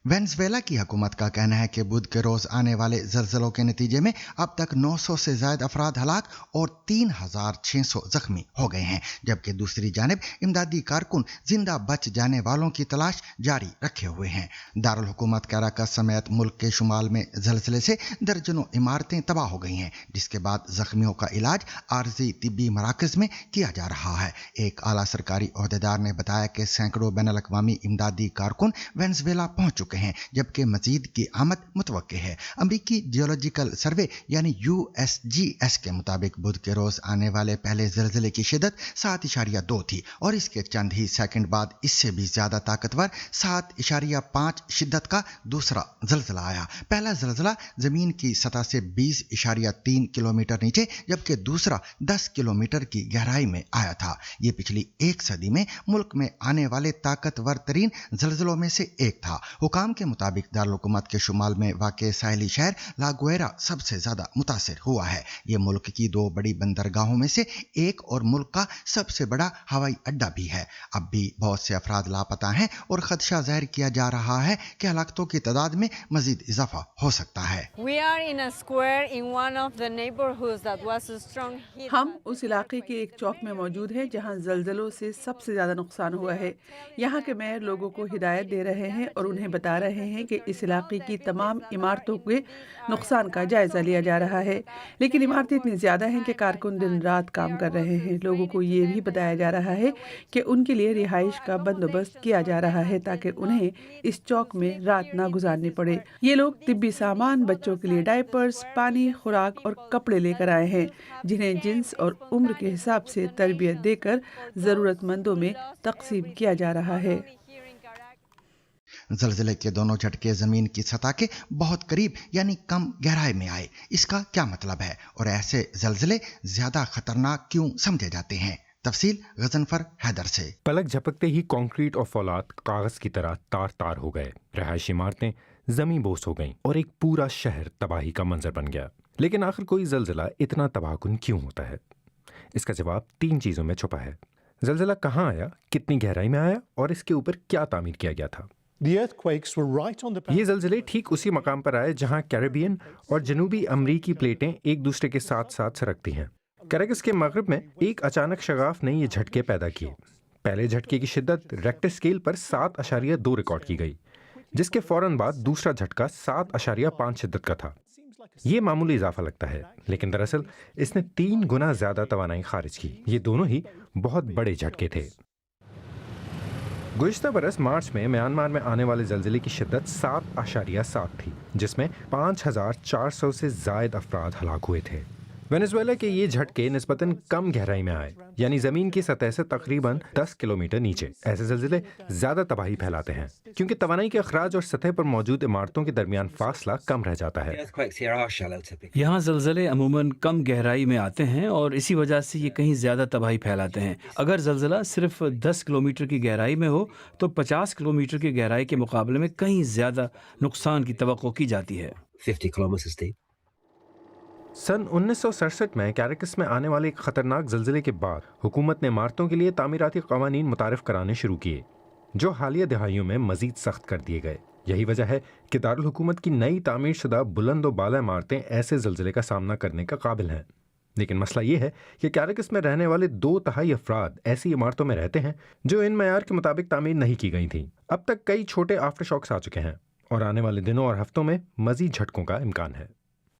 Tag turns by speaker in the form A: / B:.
A: Venezuela की हुकूमत का कहना है कि बुध के रोज आने वाले जलजलों के नतीजे में अब तक 900 से ज्यादा अफराद हलाक और 3600 जख्मी हो गए हैं, जबकि दूसरी जानिब इमदादी कारकुन जिंदा बच जाने वालों की तलाश जारी रखे हुए हैं। दारुल हुकूमत कैराकस समेत मुल्क के शुमाल में जलजले से दर्जनों इमारतें तबाह हो गई हैं, जिसके बाद जख्मियों का इलाज आर्जी तिब्बी मराकज में किया जा रहा है। एक आला सरकारी ओहदेदार ने बताया कि सैकड़ों बैनुल अक़वामी इमदादी कारकुन वेनेजुएला पहुंच चुके हैं, जबकि मजीद की आमद मुतवक्के है। अमरीकी जियोलॉजिकल सर्वे यानी USGS के मुताबिक बुध के रोज आने वाले पहले जलजले की शिदत 7.2 थी और इसके चंद ही सेकंड बाद इससे भी ज्यादा ताकतवर 7.5 शिद्दत का दूसरा जलजला आया। पहला जलजला जमीन की सतह से 20.3 किलोमीटर नीचे, जबकि दूसरा 10 किलोमीटर की गहराई में आया था। ये पिछली एक सदी में मुल्क में आने वाले ताकतवर तरीन जलजलों में से एक था। हुकाम के मुताबिक दारुल हुकूमत के शुमाल में वाक़े साहिली शहर लागुएरा सबसे ज्यादा मुतासिर हुआ है। ये मुल्क की 2 बड़ी बंदरगाहों में से एक और मुल्क का सबसे बड़ा हवाई अड्डा भी है। अब भी बहुत से अफराद लापता हैं और खदशा जाहिर किया जा रहा है कि हलाकतों की तादाद में मजीद इजाफा हो सकता है।
B: हम उस इलाके के एक चौक में मौजूद हैं जहां जलजलों से सबसे ज्यादा नुकसान हुआ है। यहाँ के मेयर लोगों को हिदायत दे रहे हैं और उन्हें बता रहे हैं कि इस इलाके की तमाम इमारतों के नुकसान का जायजा लिया जा रहा है, लेकिन इमारतें इतनी ज्यादा हैं कि कारकुन दिन रात काम कर रहे हैं। लोगों को ये भी बताया जा रहा है कि उनके लिए रिहाइश का बंदोबस्त किया जा रहा है ताकि उन्हें इस चौक में रात ना गुजारनी पड़े। ये लोग तिब्बी सामान, बच्चों के लिए डायपर्स, पानी, खुराक और कपड़े लेकर आए हैं, जिन्हें जिन्स और उम्र के हिसाब से तरबियत देकर जरूरतमंदों में तकसीम किया जा रहा है।
A: जलजले के दोनों झटके जमीन की सतह के बहुत करीब यानी कम गहराई में आए। इसका क्या मतलब है और ऐसे जलजले ज्यादा खतरनाक क्यों समझे जाते हैं? तफसील गजनफर हैदर से।
C: पलक झपकते ही कंक्रीट और फौलाद कागज की तरह तार तार हो गए, रहायशी इमारतें जमीन बोस हो गईं और एक पूरा शहर तबाही का मंजर बन गया। लेकिन आखिर कोई जलजला इतना तबाहकुन क्यों होता है? इसका जवाब 3 चीजों में छुपा है। जलजला कहाँ आया, कितनी गहराई में आया और इसके ऊपर क्या तामीर किया गया था। ये जलजले ठीक उसी मकाम पर आए जहां कैरेबियन और जनूबी अमरीकी प्लेटें एक दूसरे के साथ साथ सरकती हैं। कैराकस के मगरब में एक अचानक शगाफ ने ये झटके पैदा किए। पहले झटके की शिद्दत रेक्टर स्केल पर 7.2 रिकॉर्ड की गई, जिसके फौरन बाद दूसरा झटका 7.5 शिद्दत का था। ये मामूली इजाफा लगता है, लेकिन दरअसल इसने 3 गुना ज्यादा तवानाई खारिज की। ये दोनों ही बहुत बड़े झटके थे। गुज़िश्ता बरस मार्च में म्यांमार में आने वाले जलजिले की शिद्दत 7.7 थी, जिसमें 5400 से ज़ायद अफराद हलाक हुए थे। वेनेजुएला के ये झटके निस्बतन कम गहराई में आए, यानी ज़मीन की सतह से तकरीबन 10 किलोमीटर नीचे। ऐसे ज़लज़ले ज़्यादा तबाही फैलाते हैं क्योंकि तवानाई के अखराज और सतह पर मौजूद इमारतों के दरमियान फासला कम रह जाता है।
D: यहाँ ज़लज़ले अमूमन कम गहराई में आते हैं और इसी वजह से ये कहीं ज़्यादा तबाही फैलाते हैं। अगर ज़लज़ला सिर्फ 10 किलोमीटर की गहराई में हो तो 50 किलोमीटर की गहराई के मुकाबले में कहीं ज़्यादा नुकसान की तवक्को की जाती है।
C: सन 1967 में कैराकस में आने वाले एक खतरनाक जलजिले के बाद हुकूमत ने इमारतों के लिए तामीराती कवानीन मुतारिफ कराने शुरू किए, जो हालिया दिहाइयों में मजीद सख्त कर दिए गए। यही वजह है कि दारुल हुकूमत की नई तामीर शुदा बुलंद व बाला इमारतें ऐसे जलजिले का सामना करने का काबिल हैं। लेकिन मसला ये है कि कैराकस में रहने वाले 2/3 अफराद ऐसी इमारतों में रहते हैं जो इन मयार के मुताबिक तामीर नहीं की गई थी। अब तक कई छोटे आफ्टर शॉक्स आ चुके हैं और आने वाले दिनों और हफ्तों में मजीद झटकों का इम्कान है।